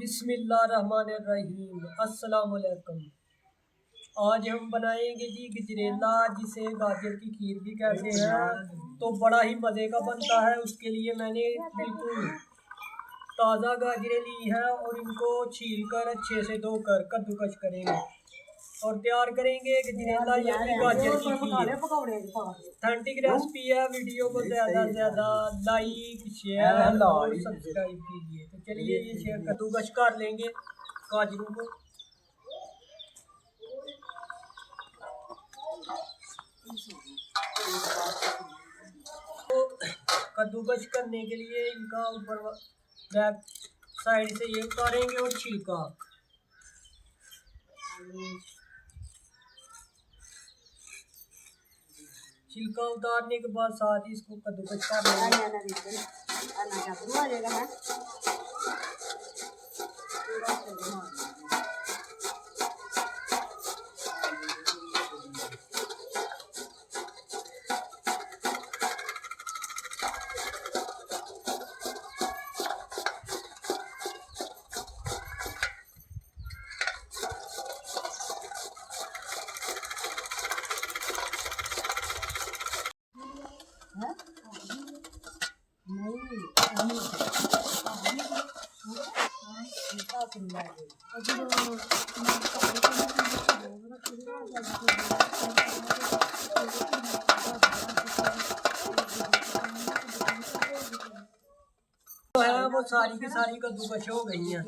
बिस्मिल्लाहिर्रहमानिर्रहीम। अस्सलाम वालेकुम। आज हम बनाएंगे जी गजरेला, जिसे गाजर की खीर भी कहते हैं। तो बड़ा ही मज़े का बनता है। उसके लिए मैंने बिल्कुल ताज़ा गाजरें ली है और इनको छील कर अच्छे से धोकर कद्दूकस करेंगे और तैयार करेंगे गजरेला यानी गाजर की खीर। ऑथेंटिक रेसिपी है। वीडियो को ज़्यादा से ज़्यादा लाइक शेयर और सब्सक्राइब कीजिए। तो चलिए ये शेयर कद्दूकस कर लेंगे गाजरों को। तो कद्दूकस करने के लिए इनका ऊपर बैक साइड से ये उतारेंगे और छिलका उतारने के बाद साथ ही इसको कद्दूकस कर लेंगे। तो है वो सारी की सारी कद्दूकस हो गई हैं।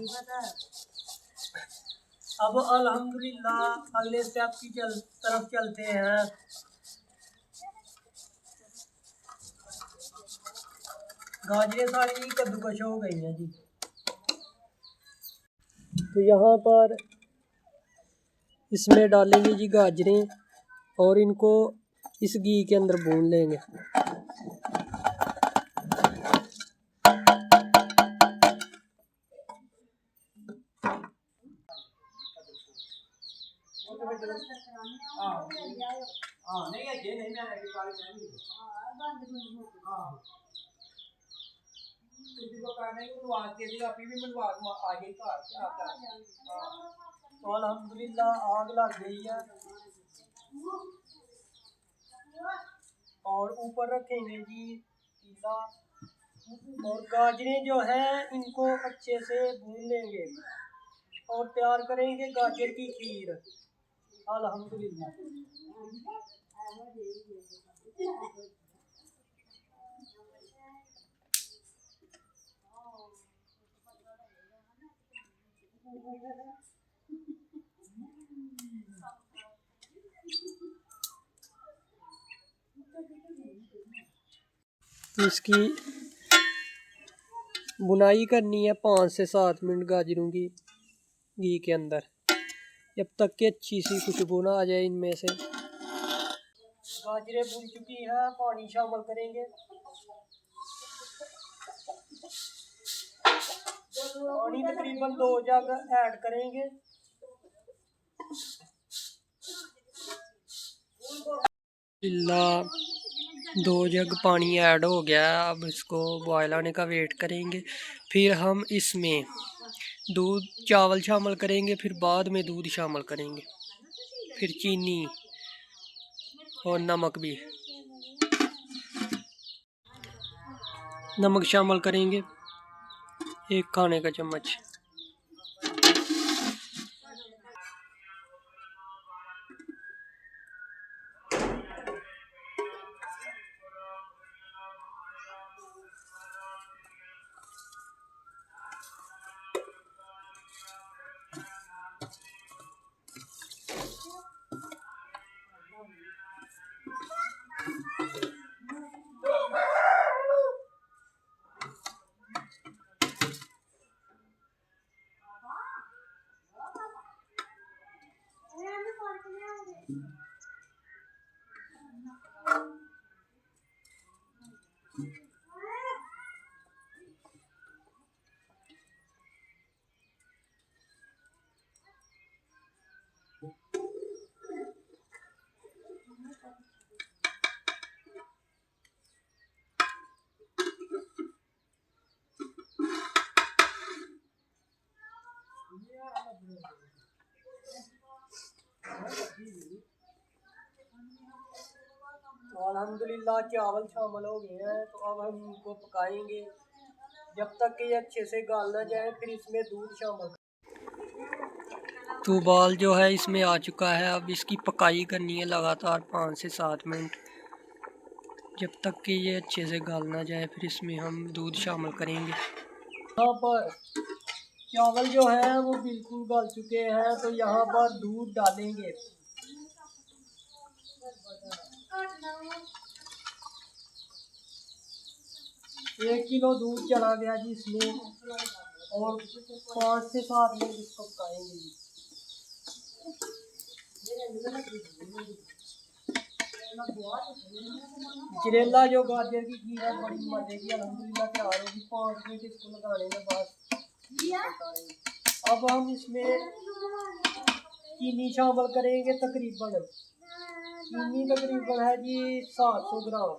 अब अल्हम्दुलिल्लाह अगले स्टेप की तरफ चलते हैं। गाजरें सारी कद्दूकस हो गई हैं जी। तो यहाँ पर इसमें डालेंगे जी गाजरें और इनको इस घी के अंदर भून लेंगे। तो अल्हम्दुलिल्लाह आग लग गई है और ऊपर रखेंगे जी पीला। और गाजरें जो है इनको अच्छे से भून लेंगे और तैयार करेंगे गाजर की खीर। अल्हम्दुलिल्लाह। तो इसकी बुनाई करनी है 5 से 7 मिनट गाजरों की घी के अंदर, जब तक कि अच्छी सी खुशबू ना आ जाए इनमें से। गाजरें भुन चुकी है, पानी शामिल करेंगे। पानी तकरीबन 2 जग ऐड करेंगे। अल्लाह 2 जग पानी ऐड हो गया। अब इसको बॉयल आने का वेट करेंगे। फिर हम इसमें दूध चावल शामिल करेंगे, फिर बाद में दूध शामिल करेंगे, फिर चीनी और नमक भी। नमक शामिल करेंगे 1 खाने का चम्मच। तो अल्हम्दुलिल्लाह चावल शामिल हो गए हैं, तो अब हम इनको पकाएंगे जब तक कि ये अच्छे से गाल ना जाए। फिर इसमें दूध शामिल। तो बाल जो है इसमें आ चुका है। अब इसकी पकाई करनी है लगातार 5 से 7 मिनट, जब तक कि ये अच्छे से गाल ना जाए। फिर इसमें हम दूध शामिल करेंगे। यहाँ पर चावल जो है वो बिल्कुल गल चुके हैं, तो यहाँ पर दूध डालेंगे। 1 किलो दूध चला गया जी इसमें, और 5 से 7 मिनट इसको पकाएंगे जी। गजरेला जो गाजर की खीर है बड़ी मजे की अल्हम्दुलिल्लाह तैयार होगी। 5 मिनट इसको लगाने के बाद अब हम इसमें चीनी शामिल करेंगे। तकरीबन चीनी तकरीबन है जी 700 ग्राम,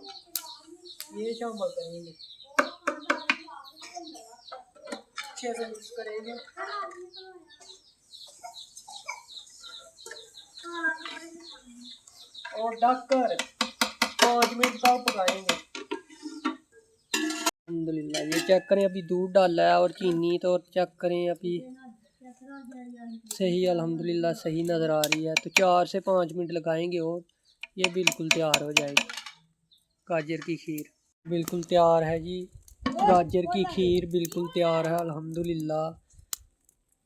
ये शामिल करेंगे। अच्छे से मिक्स करेंगे और ढककर 5 मिनट तक पकाएंगे। अल्हम्दुलिल्लाह ये चेक करें, अभी दूध डाला है और चीनी, तो चेक करें अभी सही, अल्हम्दुलिल्लाह सही नज़र आ रही है। तो 4 से 5 मिनट लगाएंगे और ये बिल्कुल तैयार हो जाएगी। गाजर की खीर बिल्कुल तैयार है जी। गाजर की खीर बिल्कुल तैयार है अल्हम्दुलिल्लाह।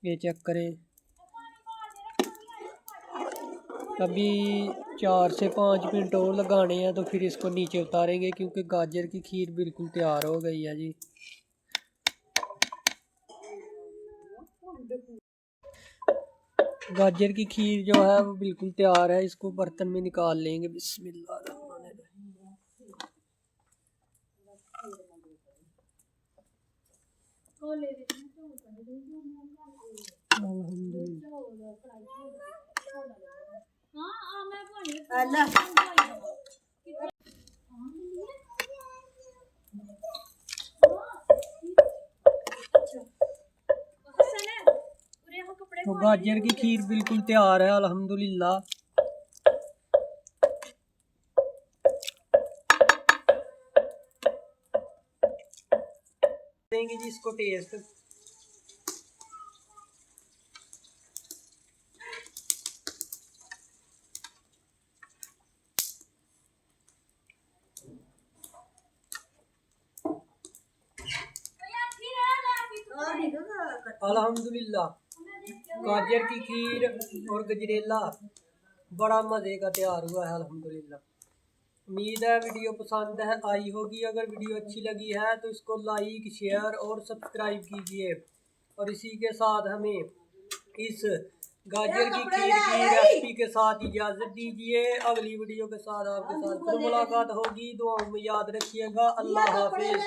ये चेक करें, अभी 4 से 5 मिनट और लगाने हैं, तो फिर इसको नीचे उतारेंगे क्योंकि गाजर की खीर बिल्कुल तैयार हो गई है जी। गाजर की खीर जो है वो बिल्कुल तैयार है। इसको बर्तन में निकाल लेंगे। बिस्मिल्लाह। तो गाजर की खीर बिल्कुल तैयार है अल्हम्दुलिल्लाह। देंगे जी इसको टेस्ट। अल्हम्दुलिल्लाह गाजर की खीर और गजरेला बड़ा मज़े का तैयार हुआ है अल्हम्दुलिल्लाह। उम्मीद है वीडियो पसंद है आई होगी। अगर वीडियो अच्छी लगी है तो इसको लाइक, शेयर और सब्सक्राइब कीजिए। और इसी के साथ हमें इस गाजर की खीर की रेसिपी के साथ इजाज़त दीजिए। अगली वीडियो के साथ आपके साथ फिर मुलाकात होगी। दुआओं में याद रखिएगा। अल्लाह हाफिज़।